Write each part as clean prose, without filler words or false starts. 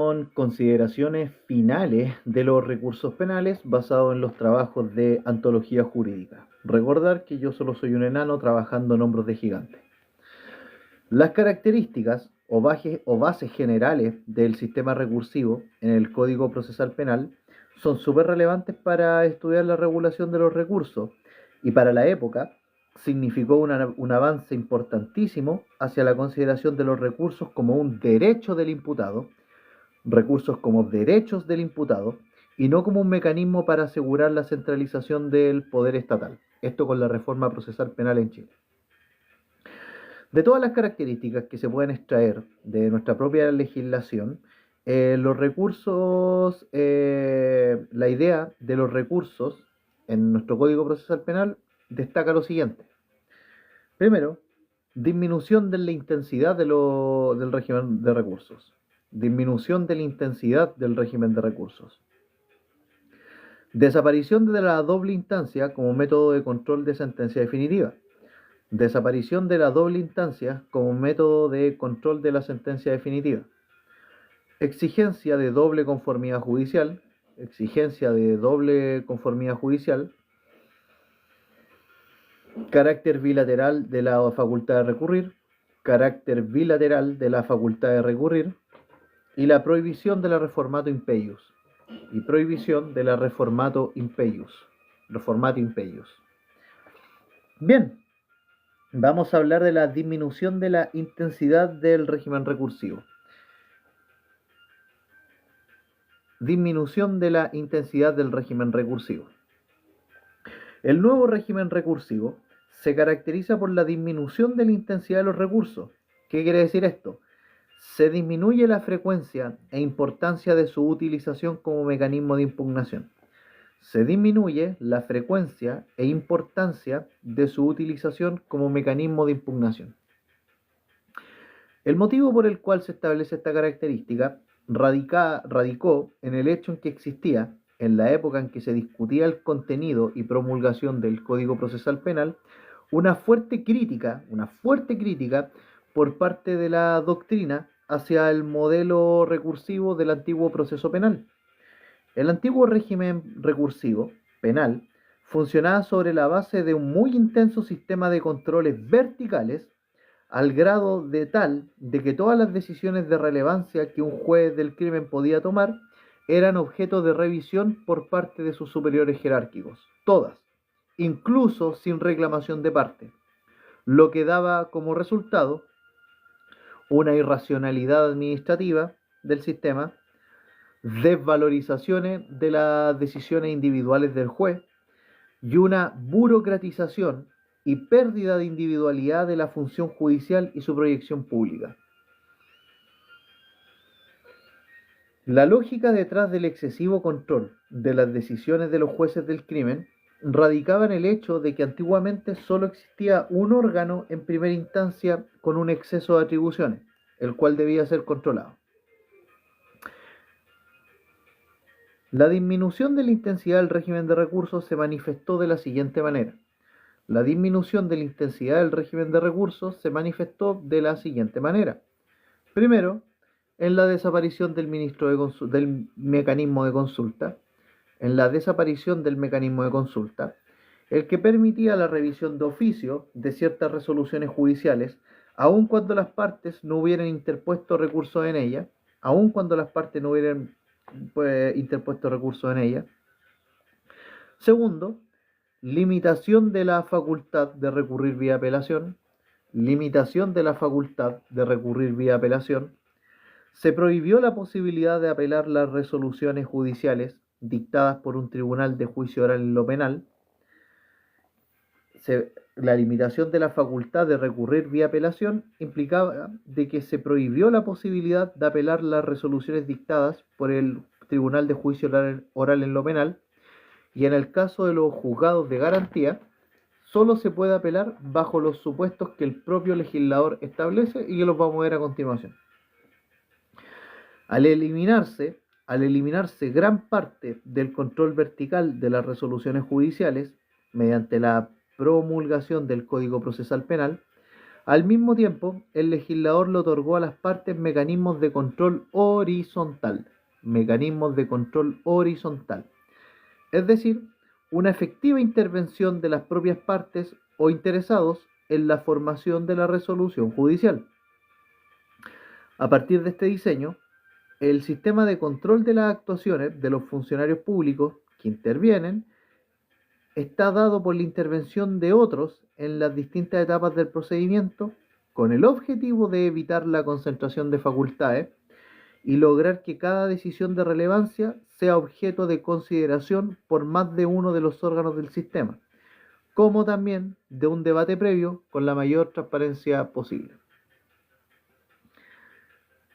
con consideraciones finales de los recursos penales basados en los trabajos de antología jurídica. Recordar que yo solo soy un enano trabajando en hombros de gigante. Las características o bases generales del sistema recursivo en el Código Procesal Penal son súper relevantes para estudiar la regulación de los recursos y para la época significó un avance importantísimo hacia la consideración de los recursos como un derecho del imputado, recursos como derechos del imputado y no como un mecanismo para asegurar la centralización del poder estatal. Esto con la reforma procesal penal en Chile. De todas las características que se pueden extraer de nuestra propia legislación, los recursos, la idea de los recursos en nuestro Código Procesal Penal destaca lo siguiente. Primero, disminución de la intensidad del régimen de recursos. Disminución de la intensidad del régimen de recursos. Desaparición de la doble instancia como método de control de sentencia definitiva. Desaparición de la doble instancia como método de control de la sentencia definitiva. Exigencia de doble conformidad judicial. Exigencia de doble conformidad judicial. Carácter bilateral de la facultad de recurrir. Carácter bilateral de la facultad de recurrir. Y la prohibición de la reformato impeius. Y prohibición de la reformato impeius. Reformato impeius. Bien. Vamos a hablar de la disminución de la intensidad del régimen recursivo. Disminución de la intensidad del régimen recursivo. El nuevo régimen recursivo se caracteriza por la disminución de la intensidad de los recursos. ¿Qué quiere decir esto? Se disminuye la frecuencia e importancia de su utilización como mecanismo de impugnación. Se disminuye la frecuencia e importancia de su utilización como mecanismo de impugnación. El motivo por el cual se establece esta característica radicó en el hecho en que existía, en la época en que se discutía el contenido y promulgación del Código Procesal Penal, una fuerte crítica por parte de la doctrina hacia el modelo recursivo del antiguo proceso penal. El antiguo régimen recursivo penal funcionaba sobre la base de un muy intenso sistema de controles verticales, al grado de tal de que todas las decisiones de relevancia que un juez del crimen podía tomar eran objeto de revisión por parte de sus superiores jerárquicos, todas, incluso sin reclamación de parte, lo que daba como resultado una irracionalidad administrativa del sistema, desvalorizaciones de las decisiones individuales del juez y una burocratización y pérdida de individualidad de la función judicial y su proyección pública. La lógica detrás del excesivo control de las decisiones de los jueces del crimen radicaba en el hecho de que antiguamente solo existía un órgano en primera instancia con un exceso de atribuciones, el cual debía ser controlado. La disminución de la intensidad del régimen de recursos se manifestó de la siguiente manera. La disminución de la intensidad del régimen de recursos se manifestó de la siguiente manera. Primero, en la desaparición del mecanismo de consulta, el que permitía la revisión de oficio de ciertas resoluciones judiciales, aun cuando las partes no hubieran interpuesto recursos en ella, Segundo, limitación de la facultad de recurrir vía apelación. Se prohibió la posibilidad de apelar las resoluciones judiciales dictadas por un tribunal de juicio oral en lo penal. La limitación de la facultad de recurrir vía apelación implicaba de que se prohibió la posibilidad de apelar las resoluciones dictadas por el tribunal de juicio oral en lo penal, y en el caso de los juzgados de garantía, solo se puede apelar bajo los supuestos que el propio legislador establece y que los vamos a ver a continuación. Al eliminarse gran parte del control vertical de las resoluciones judiciales mediante la promulgación del Código Procesal Penal, Al mismo tiempo, el legislador le otorgó a las partes mecanismos de control horizontal, es decir, una efectiva intervención de las propias partes o interesados en la formación de la resolución judicial. A partir de este diseño, el sistema de control de las actuaciones de los funcionarios públicos que intervienen está dado por la intervención de otros en las distintas etapas del procedimiento con el objetivo de evitar la concentración de facultades y lograr que cada decisión de relevancia sea objeto de consideración por más de uno de los órganos del sistema, como también de un debate previo con la mayor transparencia posible.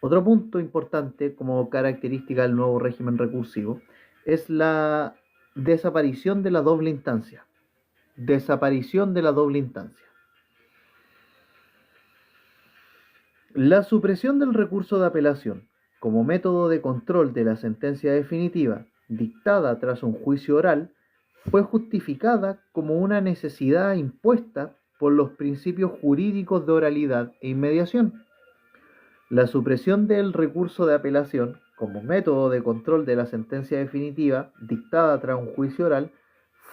Otro punto importante como característica del nuevo régimen recursivo es la desaparición de la doble instancia. La supresión del recurso de apelación como método de control de la sentencia definitiva dictada tras un juicio oral fue justificada como una necesidad impuesta por los principios jurídicos de oralidad e inmediación. La supresión del recurso de apelación como método de control de la sentencia definitiva dictada tras un juicio oral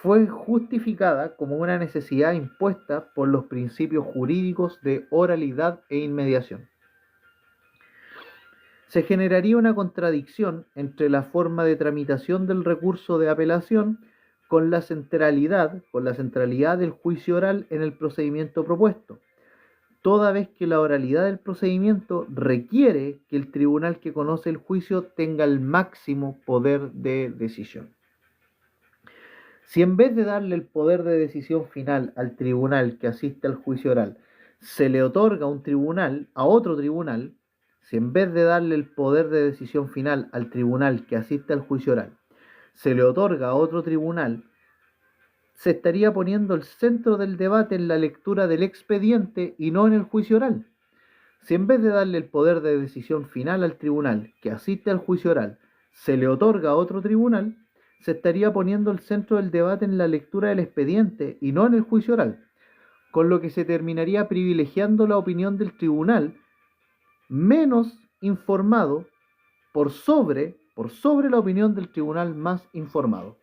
fue justificada como una necesidad impuesta por los principios jurídicos de oralidad e inmediación. Se generaría una contradicción entre la forma de tramitación del recurso de apelación con la centralidad del juicio oral en el procedimiento propuesto, toda vez que la oralidad del procedimiento requiere que el tribunal que conoce el juicio tenga el máximo poder de decisión. Si en vez de darle el poder de decisión final al tribunal que asiste al juicio oral, se le otorga a otro tribunal, si en vez de darle el poder de decisión final al tribunal que asiste al juicio oral, se le otorga a otro tribunal, se estaría poniendo el centro del debate en la lectura del expediente y no en el juicio oral. Si en vez de darle el poder de decisión final al tribunal que asiste al juicio oral, se le otorga a otro tribunal, se estaría poniendo el centro del debate en la lectura del expediente y no en el juicio oral, con lo que se terminaría privilegiando la opinión del tribunal menos informado por sobre la opinión del tribunal más informado.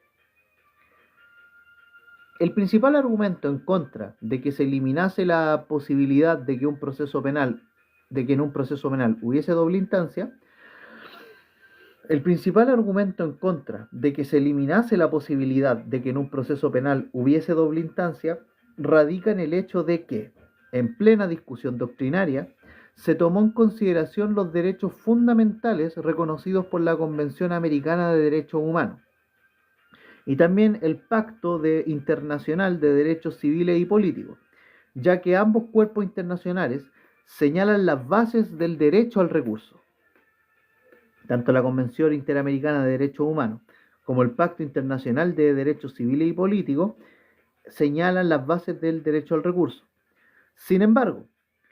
El principal argumento en contra de que se eliminase la posibilidad de que en un proceso penal hubiese doble instancia, radica en el hecho de que, en plena discusión doctrinaria, se tomó en consideración los derechos fundamentales reconocidos por la Convención Americana de Derechos Humanos y también el Pacto Internacional de Derechos Civiles y Políticos, ya que ambos cuerpos internacionales señalan las bases del derecho al recurso. Tanto la Convención Interamericana de Derechos Humanos como el Pacto Internacional de Derechos Civiles y Políticos señalan las bases del derecho al recurso. Sin embargo,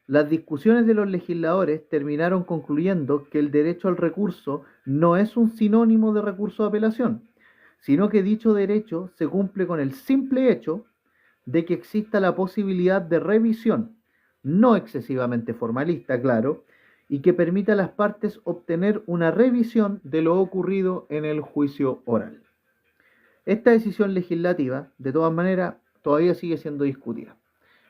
las discusiones de los legisladores terminaron concluyendo que el derecho al recurso no es un sinónimo de recurso de apelación, sino que dicho derecho se cumple con el simple hecho de que exista la posibilidad de revisión, no excesivamente formalista, claro, y que permita a las partes obtener una revisión de lo ocurrido en el juicio oral. Esta decisión legislativa, de todas maneras, todavía sigue siendo discutida.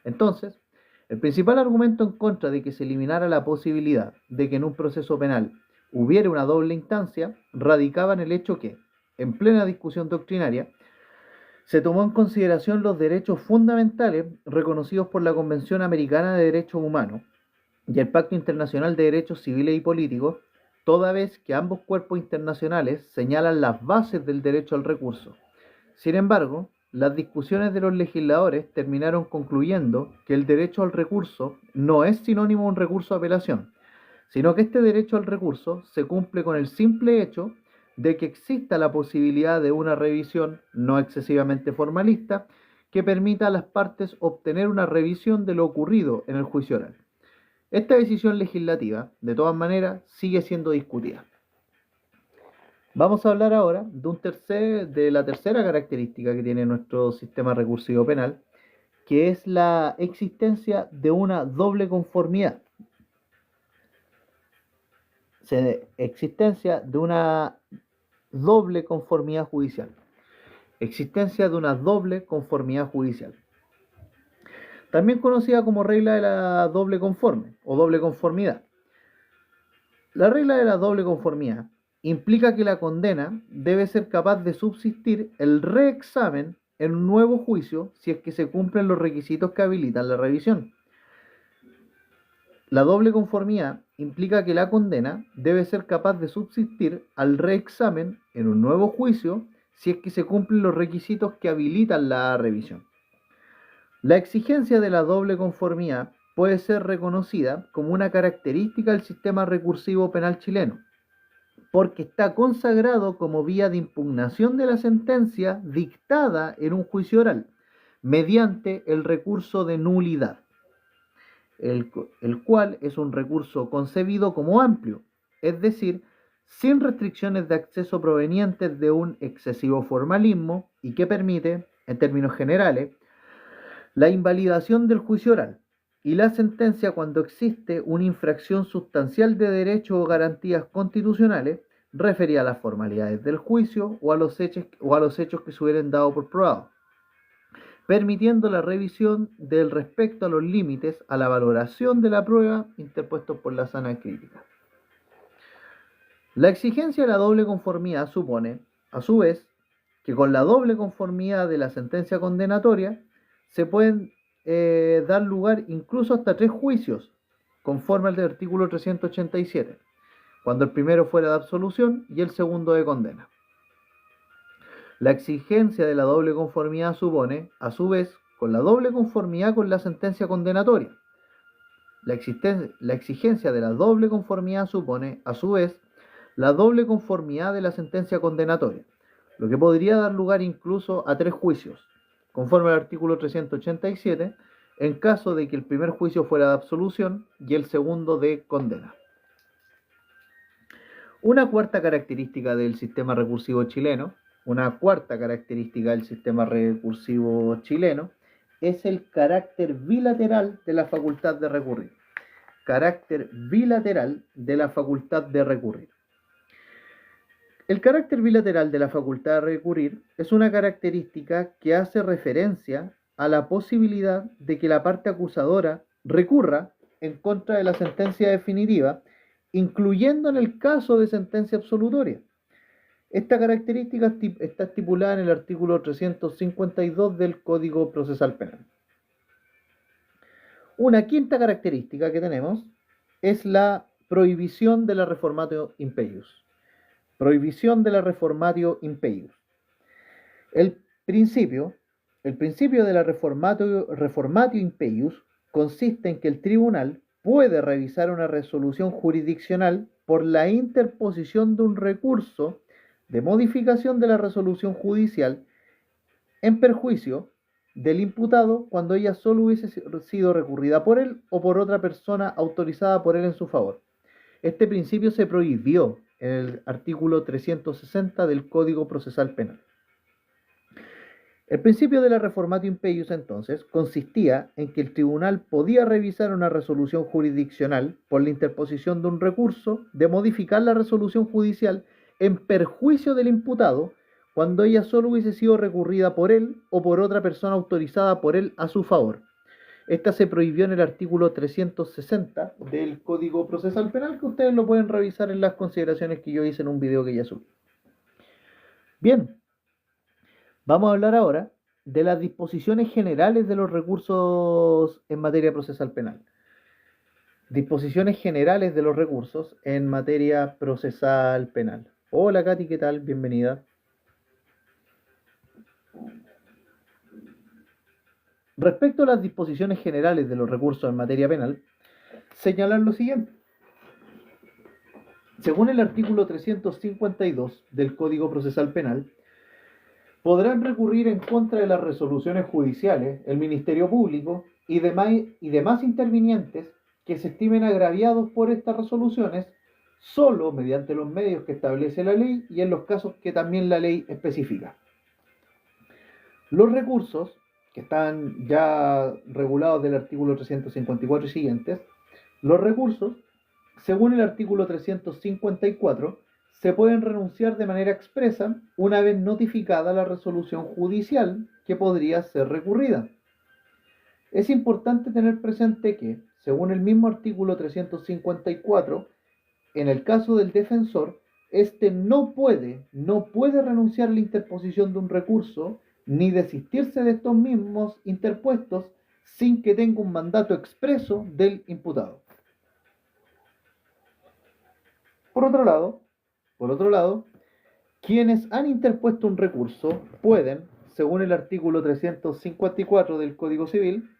Entonces, el principal argumento en contra de que se eliminara la posibilidad de que en un proceso penal hubiera una doble instancia radicaba en el hecho que, en plena discusión doctrinaria, se tomó en consideración los derechos fundamentales reconocidos por la Convención Americana de Derechos Humanos y el Pacto Internacional de Derechos Civiles y Políticos, toda vez que ambos cuerpos internacionales señalan las bases del derecho al recurso. Sin embargo, las discusiones de los legisladores terminaron concluyendo que el derecho al recurso no es sinónimo de un recurso de apelación, sino que este derecho al recurso se cumple con el simple hecho de que exista la posibilidad de una revisión no excesivamente formalista que permita a las partes obtener una revisión de lo ocurrido en el juicio oral. Esta decisión legislativa, de todas maneras, sigue siendo discutida. Vamos a hablar ahora de la tercera característica que tiene nuestro sistema recursivo penal, que es la existencia de una doble conformidad. Existencia de una doble conformidad judicial. Existencia de una doble conformidad judicial. También conocida como regla de la doble conforme o doble conformidad. La regla de la doble conformidad implica que la condena debe ser capaz de subsistir el reexamen en un nuevo juicio si es que se cumplen los requisitos que habilitan la revisión. La doble conformidad implica que la condena debe ser capaz de subsistir al reexamen en un nuevo juicio si es que se cumplen los requisitos que habilitan la revisión. La exigencia de la doble conformidad puede ser reconocida como una característica del sistema recursivo penal chileno, porque está consagrado como vía de impugnación de la sentencia dictada en un juicio oral, mediante el recurso de nulidad, el cual es un recurso concebido como amplio, es decir, sin restricciones de acceso provenientes de un excesivo formalismo y que permite, en términos generales, la invalidación del juicio oral y la sentencia cuando existe una infracción sustancial de derechos o garantías constitucionales referida a las formalidades del juicio o a los hechos que se hubieran dado por probados, permitiendo la revisión del respecto a los límites a la valoración de la prueba interpuestos por la sana crítica. La exigencia de la doble conformidad supone, a su vez, que con la doble conformidad de la sentencia condenatoria se pueden dar lugar incluso hasta 3 juicios, conforme al artículo 387, cuando el primero fuera de absolución y el segundo de condena. La exigencia de la doble conformidad supone, a su vez, con la doble conformidad con la sentencia condenatoria. La exigencia de la doble conformidad supone, a su vez, la doble conformidad de la sentencia condenatoria, lo que podría dar lugar incluso a 3 juicios, conforme al artículo 387, en caso de que el primer juicio fuera de absolución y el segundo de condena. Una cuarta característica del sistema recursivo chileno es el carácter bilateral de la facultad de recurrir. Carácter bilateral de la facultad de recurrir. El carácter bilateral de la facultad de recurrir es una característica que hace referencia a la posibilidad de que la parte acusadora recurra en contra de la sentencia definitiva, incluyendo en el caso de sentencia absolutoria. Esta característica está estipulada en el artículo 352 del Código Procesal Penal. Una quinta característica que tenemos es la prohibición de la reformatio impeius. Prohibición de la reformatio impeius. El principio de la reformatio impeius consiste en que el tribunal puede revisar una resolución jurisdiccional por la interposición de un recurso de modificación de la resolución judicial en perjuicio del imputado cuando ella solo hubiese sido recurrida por él o por otra persona autorizada por él en su favor. Este principio se prohibió en el artículo 360 del Código Procesal Penal. El principio de la reformatio impeius, entonces, consistía en que el tribunal podía revisar una resolución jurisdiccional por la interposición de un recurso de modificar la resolución judicial en perjuicio del imputado cuando ella solo hubiese sido recurrida por él o por otra persona autorizada por él a su favor. Esta se prohibió en el artículo 360 del Código Procesal Penal, que ustedes lo pueden revisar en las consideraciones que yo hice en un video que ya subí. Bien, vamos a hablar ahora de las disposiciones generales de los recursos en materia procesal penal. Disposiciones generales de los recursos en materia procesal penal. Hola Katy, ¿qué tal? Bienvenida. Respecto a las disposiciones generales de los recursos en materia penal, señalar lo siguiente. Según el artículo 352 del Código Procesal Penal, podrán recurrir en contra de las resoluciones judiciales el Ministerio Público y demás intervinientes que se estimen agraviados por estas resoluciones solo mediante los medios que establece la ley y en los casos que también la ley especifica. Los recursos que están ya regulados del artículo 354 y siguientes, los recursos, según el artículo 354, se pueden renunciar de manera expresa una vez notificada la resolución judicial que podría ser recurrida. Es importante tener presente que, según el mismo artículo 354, en el caso del defensor, éste no puede renunciar a la interposición de un recurso ni desistirse de estos mismos interpuestos sin que tenga un mandato expreso del imputado. Por otro lado, quienes han interpuesto un recurso pueden, según el artículo 354 del Código Civil,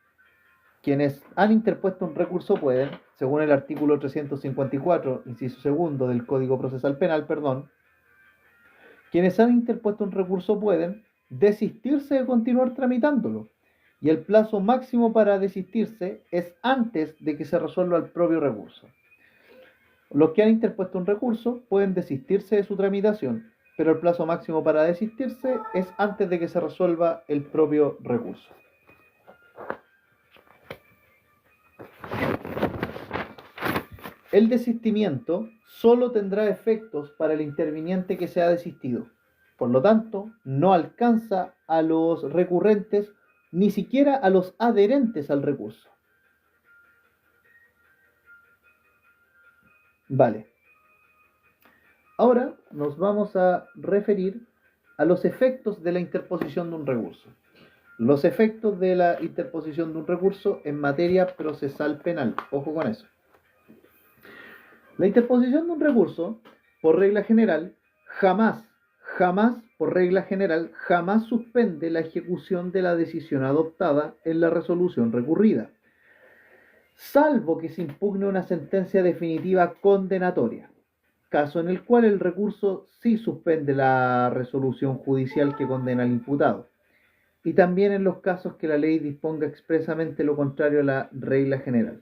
quienes han interpuesto un recurso pueden, según el artículo 354, inciso segundo del Código Procesal Penal, quienes han interpuesto un recurso pueden desistirse de continuar tramitándolo, y el plazo máximo para desistirse es antes de que se resuelva el propio recurso. Los que han interpuesto un recurso pueden desistirse de su tramitación, pero el plazo máximo para desistirse es antes de que se resuelva el propio recurso. El desistimiento solo tendrá efectos para el interviniente que se ha desistido. Por lo tanto, no alcanza a los recurrentes ni siquiera a los adherentes al recurso. Vale. Ahora nos vamos a referir a los efectos de la interposición de un recurso. Los efectos de la interposición de un recurso en materia procesal penal. Ojo con eso. La interposición de un recurso, por regla general, jamás suspende la ejecución de la decisión adoptada en la resolución recurrida, salvo que se impugne una sentencia definitiva condenatoria, caso en el cual el recurso sí suspende la resolución judicial que condena al imputado, y también en los casos que la ley disponga expresamente lo contrario a la regla general.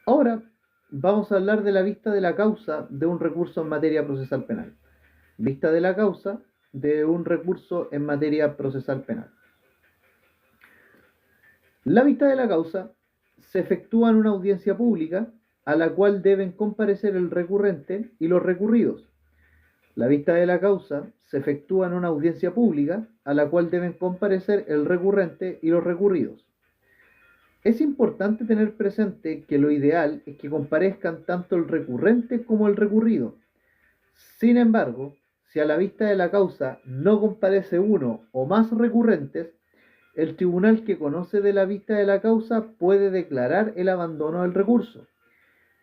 Ahora vamos a hablar de la vista de la causa de un recurso en materia procesal penal. Vista de la causa de un recurso en materia procesal penal. La vista de la causa se efectúa en una audiencia pública a la cual deben comparecer el recurrente y los recurridos. La vista de la causa se efectúa en una audiencia pública a la cual deben comparecer el recurrente y los recurridos. Es importante tener presente que lo ideal es que comparezcan tanto el recurrente como el recurrido. Sin embargo, si a la vista de la causa no comparece uno o más recurrentes, el tribunal que conoce de la vista de la causa puede declarar el abandono del recurso.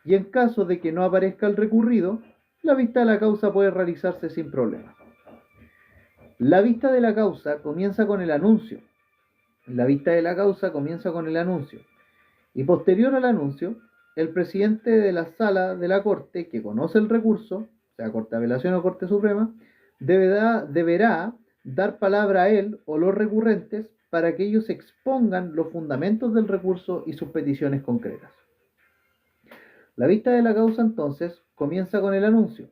Y en caso de que no aparezca el recurrido, la vista de la causa puede realizarse sin problema. La vista de la causa comienza con el anuncio. La vista de la causa comienza con el anuncio. Y posterior al anuncio, el presidente de la sala de la Corte, que conoce el recurso, sea Corte de Apelación o Corte Suprema, deberá dar palabra a él o los recurrentes para que ellos expongan los fundamentos del recurso y sus peticiones concretas. La vista de la causa entonces comienza con el anuncio.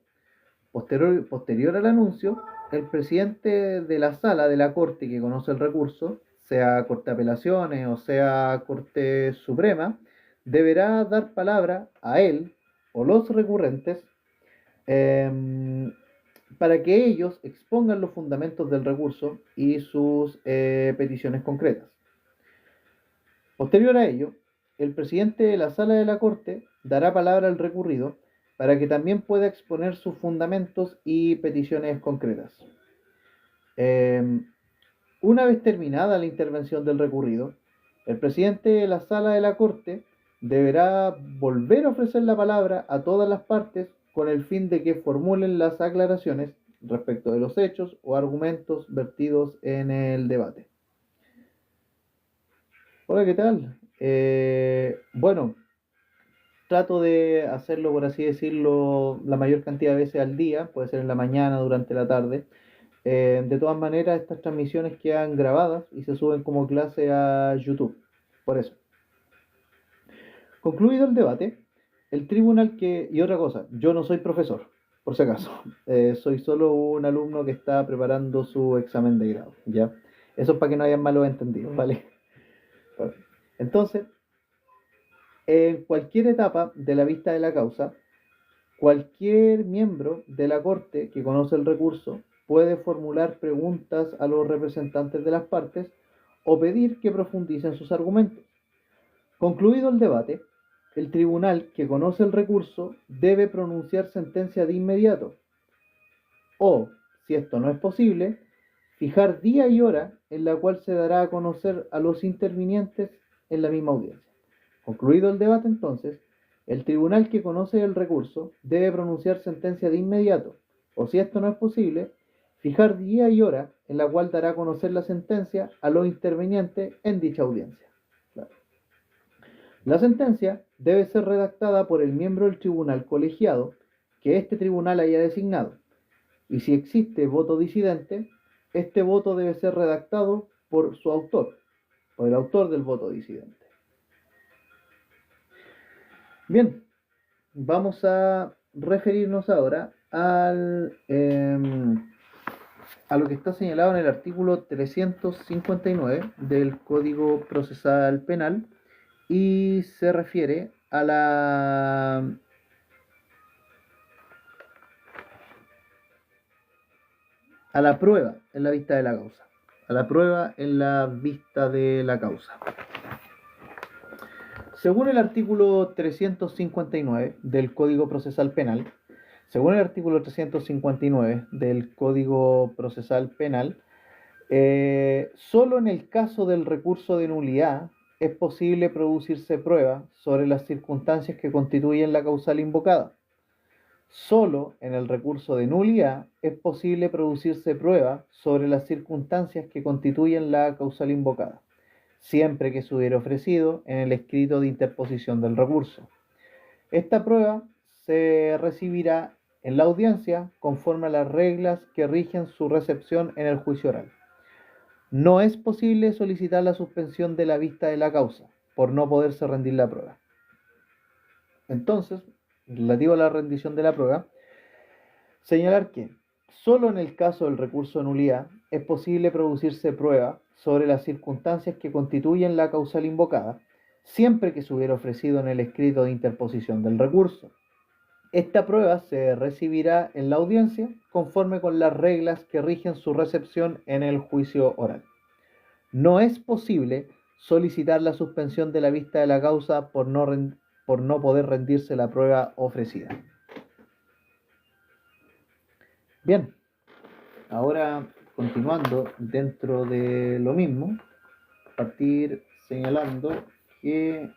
Posterior al anuncio, el presidente de la sala de la Corte que conoce el recurso, sea Corte de Apelaciones o sea Corte Suprema, deberá dar palabra a él o los recurrentes para que ellos expongan los fundamentos del recurso y sus peticiones concretas. Posterior a ello, el presidente de la sala de la Corte dará palabra al recurrido para que también pueda exponer sus fundamentos y peticiones concretas. Una vez terminada la intervención del recurrido, el presidente de la sala de la Corte deberá volver a ofrecer la palabra a todas las partes con el fin de que formulen las aclaraciones respecto de los hechos o argumentos vertidos en el debate. Hola, ¿qué tal? Bueno, trato de hacerlo, por así decirlo, la mayor cantidad de veces al día, puede ser en la mañana, durante la tarde. De todas maneras, estas transmisiones quedan grabadas y se suben como clase a YouTube. Por eso. Concluido el debate, el tribunal y otra cosa, yo no soy profesor, por si acaso. Soy solo un alumno que está preparando su examen de grado, ¿ya? Eso es para que no hayan malos entendidos, ¿vale? Entonces, en cualquier etapa de la vista de la causa, cualquier miembro de la Corte que conoce el recurso puede formular preguntas a los representantes de las partes o pedir que profundicen sus argumentos. Concluido el debate, el tribunal que conoce el recurso debe pronunciar sentencia de inmediato o, si esto no es posible, fijar día y hora en la cual se dará a conocer a los intervinientes en la misma audiencia. Concluido el debate, entonces, el tribunal que conoce el recurso debe pronunciar sentencia de inmediato, o si esto no es posible, fijar día y hora en la cual dará a conocer la sentencia a los intervinientes en dicha audiencia. La sentencia debe ser redactada por el miembro del tribunal colegiado que este tribunal haya designado, y si existe voto disidente, este voto debe ser redactado por su autor, por el autor del voto disidente. Bien, vamos a referirnos ahora a lo que está señalado en el artículo 359 del Código Procesal Penal y se refiere a la prueba en la vista de la causa. A la prueba en la vista de la causa. Según el artículo 359 del Código Procesal Penal, solo en el caso del recurso de nulidad es posible producirse prueba sobre las circunstancias que constituyen la causal invocada. Solo en el recurso de nulidad es posible producirse prueba sobre las circunstancias que constituyen la causal invocada, siempre que se hubiera ofrecido en el escrito de interposición del recurso. Esta prueba se recibirá en la audiencia conforme a las reglas que rigen su recepción en el juicio oral. No es posible solicitar la suspensión de la vista de la causa por no poderse rendir la prueba. Entonces, relativo a la rendición de la prueba, señalar que solo en el caso del recurso de nulidad es posible producirse prueba sobre las circunstancias que constituyen la causal invocada, siempre que se hubiera ofrecido en el escrito de interposición del recurso. Esta prueba se recibirá en la audiencia conforme con las reglas que rigen su recepción en el juicio oral. No es posible solicitar la suspensión de la vista de la causa por no poder rendirse la prueba ofrecida. Bien, ahora continuando dentro de lo mismo, partir señalando que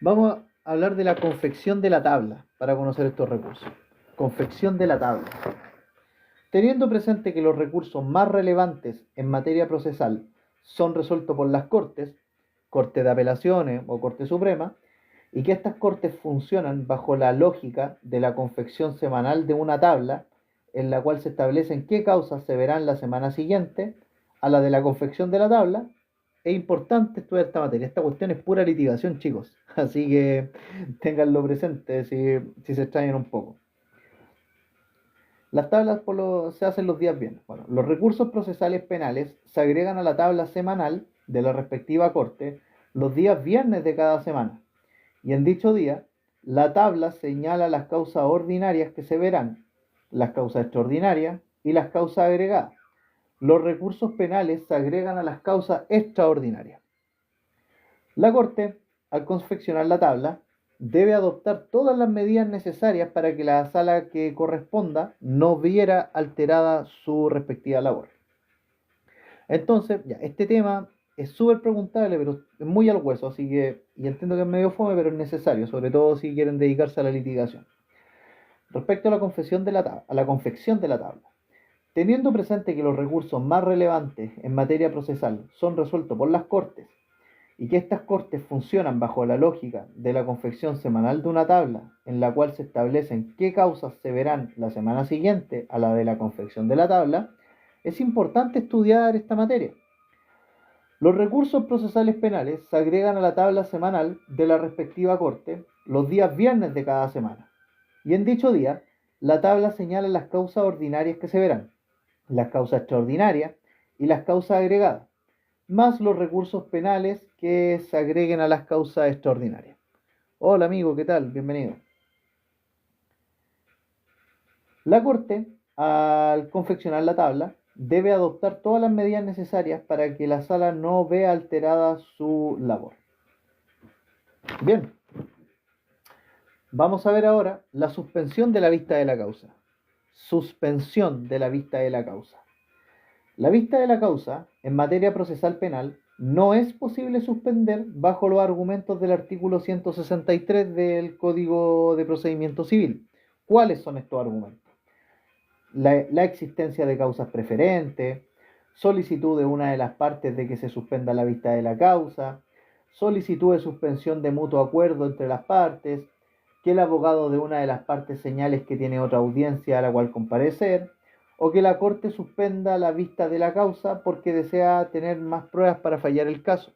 vamos a hablar de la confección de la tabla para conocer estos recursos. Confección de la tabla. Teniendo presente que los recursos más relevantes en materia procesal son resueltos por las Cortes de Apelaciones o Corte Suprema, y que estas Cortes funcionan bajo la lógica de la confección semanal de una tabla en la cual se establecen qué causas se verán la semana siguiente a la de la confección de la tabla, es importante estudiar esta materia. Esta cuestión es pura litigación, chicos, así que ténganlo presente si se extrañan un poco. Las tablas se hacen los días viernes. Bueno, los recursos procesales penales se agregan a la tabla semanal de la respectiva corte los días viernes de cada semana. Y en dicho día, la tabla señala las causas ordinarias que se verán, las causas extraordinarias y las causas agregadas. Los recursos penales se agregan a las causas extraordinarias. La Corte, al confeccionar la tabla, debe adoptar todas las medidas necesarias para que la sala que corresponda no viera alterada su respectiva labor. Entonces, ya, este tema es súper preguntable, pero es muy al hueso, así que, y entiendo que es medio fome, pero es necesario, sobre todo si quieren dedicarse a la litigación. Respecto a la confección de la tabla, teniendo presente que los recursos más relevantes en materia procesal son resueltos por las Cortes y que estas Cortes funcionan bajo la lógica de la confección semanal de una tabla en la cual se establecen qué causas se verán la semana siguiente a la de la confección de la tabla, es importante estudiar esta materia. Los recursos procesales penales se agregan a la tabla semanal de la respectiva Corte los días viernes de cada semana. Y en dicho día, la tabla señala las causas ordinarias que se verán, las causas extraordinarias y las causas agregadas, más los recursos penales que se agreguen a las causas extraordinarias. Hola amigo, ¿qué tal? Bienvenido. La Corte, al confeccionar la tabla, debe adoptar todas las medidas necesarias para que la sala no vea alterada su labor. Bien, vamos a ver ahora la suspensión de la vista de la causa. Suspensión de la vista de la causa. La vista de la causa, en materia procesal penal, no es posible suspender bajo los argumentos del artículo 163 del Código de Procedimiento Civil. ¿Cuáles son estos argumentos? La existencia de causas preferentes, solicitud de una de las partes de que se suspenda la vista de la causa, solicitud de suspensión de mutuo acuerdo entre las partes, que el abogado de una de las partes señales que tiene otra audiencia a la cual comparecer, o que la Corte suspenda la vista de la causa porque desea tener más pruebas para fallar el caso.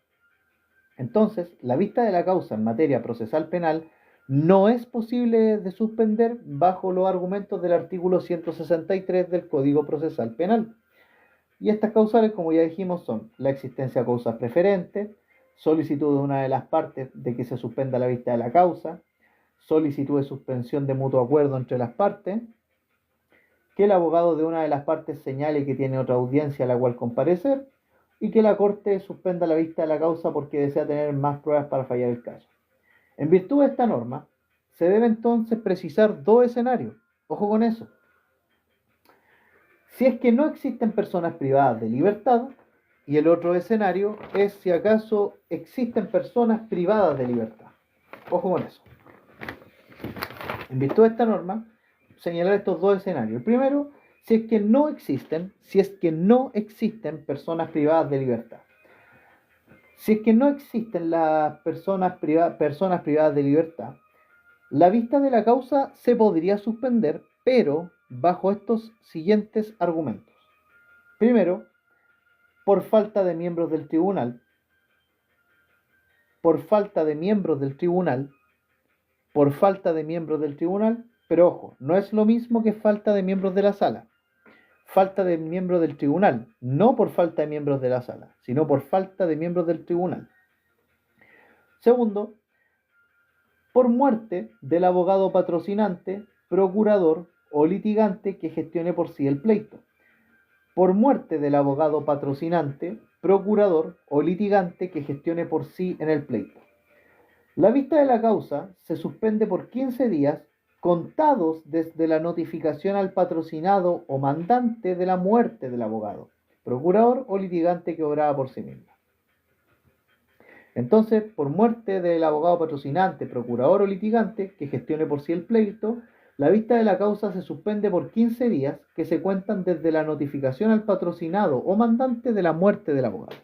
Entonces, la vista de la causa en materia procesal penal no es posible de suspender bajo los argumentos del artículo 163 del Código Procesal Penal. Y estas causales, como ya dijimos, son la existencia de causas preferentes, solicitud de una de las partes de que se suspenda la vista de la causa, solicitud de suspensión de mutuo acuerdo entre las partes, que el abogado de una de las partes señale que tiene otra audiencia a la cual comparecer, y que la Corte suspenda la vista de la causa porque desea tener más pruebas para fallar el caso. En virtud de esta norma, se debe entonces precisar dos escenarios. Ojo con eso. Si es que no existen personas privadas de libertad, y el otro escenario es si acaso existen personas privadas de libertad. Ojo con eso. En virtud de esta norma, señalar estos dos escenarios. El primero, si es que no existen personas privadas de libertad. Si es que no existen las personas privadas de libertad, la vista de la causa se podría suspender, pero bajo estos siguientes argumentos. Primero, por falta de miembros del tribunal, pero ojo, no es lo mismo que falta de miembros de la sala. Falta de miembros del tribunal, no por falta de miembros de la sala, sino por falta de miembros del tribunal. Segundo, por muerte del abogado patrocinante, procurador o litigante que gestione por sí el pleito. Por muerte del abogado patrocinante, procurador o litigante que gestione por sí en el pleito. La vista de la causa se suspende por 15 días contados desde la notificación al patrocinado o mandante de la muerte del abogado, procurador o litigante que obraba por sí mismo. Entonces, por muerte del abogado patrocinante, procurador o litigante que gestione por sí el pleito, la vista de la causa se suspende por 15 días que se cuentan desde la notificación al patrocinado o mandante de la muerte del abogado.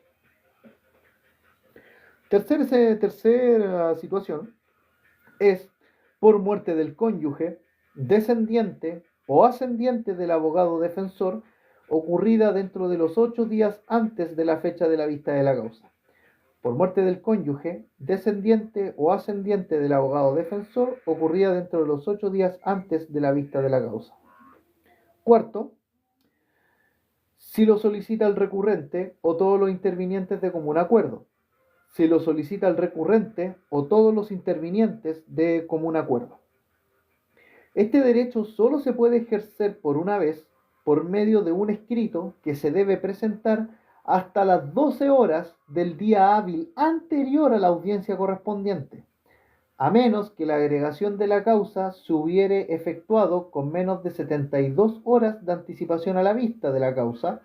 Tercera situación es por muerte del cónyuge, descendiente o ascendiente del abogado defensor, ocurrida dentro de los 8 días antes de la fecha de la vista de la causa. Por muerte del cónyuge, descendiente o ascendiente del abogado defensor, ocurrida dentro de los 8 días antes de la vista de la causa. Cuarto, si lo solicita el recurrente o todos los intervinientes de común acuerdo. Si lo solicita el recurrente o todos los intervinientes de común acuerdo. Este derecho solo se puede ejercer por una vez por medio de un escrito que se debe presentar hasta las 12 horas del día hábil anterior a la audiencia correspondiente, a menos que la agregación de la causa se hubiere efectuado con menos de 72 horas de anticipación a la vista de la causa,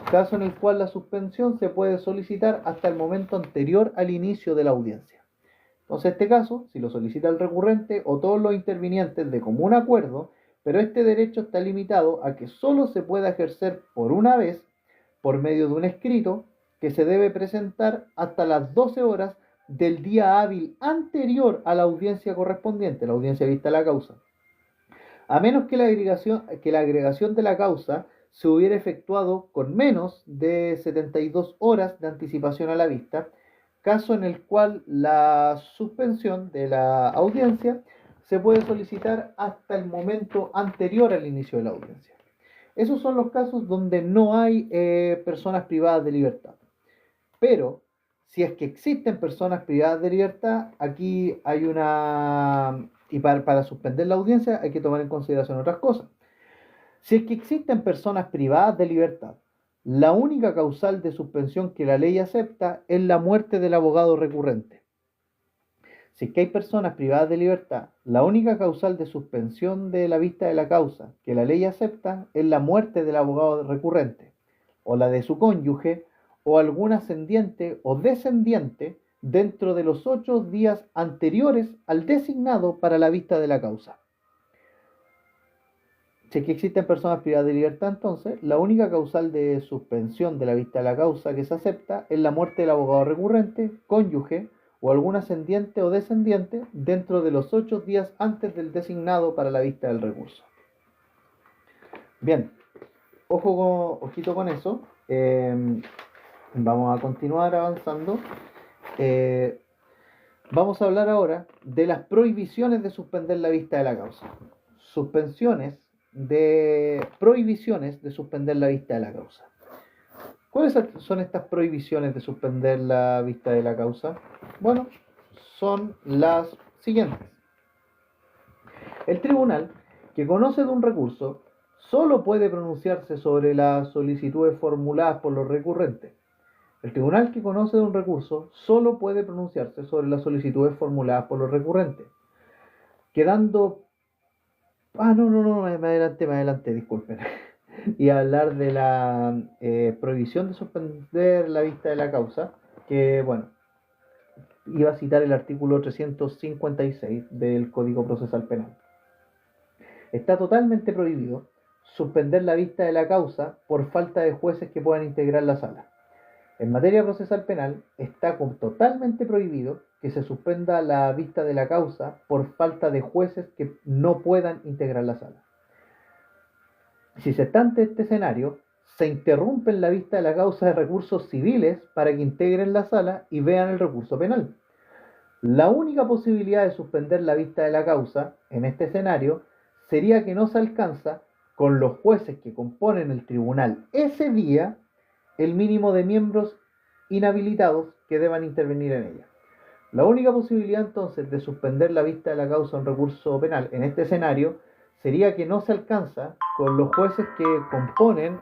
caso en el cual la suspensión se puede solicitar hasta el momento anterior al inicio de la audiencia. Entonces, en este caso, si lo solicita el recurrente o todos los intervinientes de común acuerdo, pero este derecho está limitado a que solo se pueda ejercer por una vez por medio de un escrito que se debe presentar hasta las 12 horas del día hábil anterior a la audiencia correspondiente, la audiencia vista de la causa, a menos que la agregación de la causa se hubiera efectuado con menos de 72 horas de anticipación a la vista, caso en el cual la suspensión de la audiencia se puede solicitar hasta el momento anterior al inicio de la audiencia. Esos son los casos donde no hay personas privadas de libertad. Pero, si es que existen personas privadas de libertad, aquí hay una... Y para suspender la audiencia hay que tomar en consideración otras cosas. Si es que existen personas privadas de libertad, la única causal de suspensión que la ley acepta es la muerte del abogado recurrente. Si es que hay personas privadas de libertad, la única causal de suspensión de la vista de la causa que la ley acepta es la muerte del abogado recurrente, o la de su cónyuge, o algún ascendiente o descendiente dentro de los 8 días anteriores al designado para la vista de la causa. Si es que existen personas privadas de libertad, entonces, la única causal de suspensión de la vista de la causa que se acepta es la muerte del abogado recurrente, cónyuge, o algún ascendiente o descendiente dentro de los 8 días antes del designado para la vista del recurso. Bien, ojito con eso. Vamos a continuar avanzando. Vamos a hablar ahora de las prohibiciones de suspender la vista de la causa. Prohibiciones de suspender la vista de la causa. ¿Cuáles son estas prohibiciones de suspender la vista de la causa? Bueno, son las siguientes. El tribunal que conoce de un recurso solo puede pronunciarse sobre las solicitudes formuladas por los recurrentes. El tribunal que conoce de un recurso solo puede pronunciarse sobre las solicitudes formuladas por los recurrentes. Quedando... me adelanté, disculpen. Y hablar de la prohibición de suspender la vista de la causa, que bueno, iba a citar el artículo 356 del Código Procesal Penal. Está totalmente prohibido suspender la vista de la causa por falta de jueces que puedan integrar la sala. En materia procesal penal está totalmente prohibido que se suspenda la vista de la causa por falta de jueces que no puedan integrar la sala. Si se está ante este escenario, se interrumpe la vista de la causa de recursos civiles para que integren la sala y vean el recurso penal. La única posibilidad de suspender la vista de la causa en este escenario sería que no se alcanza con los jueces que componen el tribunal ese día el mínimo de miembros inhabilitados que deban intervenir en ella. La única posibilidad entonces de suspender la vista de la causa en recurso penal en este escenario sería que no se alcanza con los jueces que componen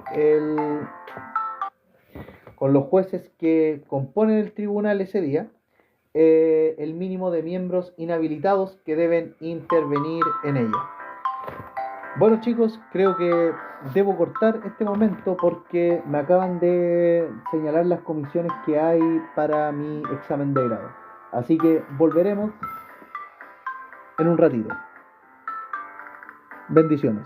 el tribunal ese día el mínimo de miembros inhabilitados que deben intervenir en ella. Bueno, chicos, creo que debo cortar este momento porque me acaban de señalar las comisiones que hay para mi examen de grado. Así que volveremos en un ratito. Bendiciones.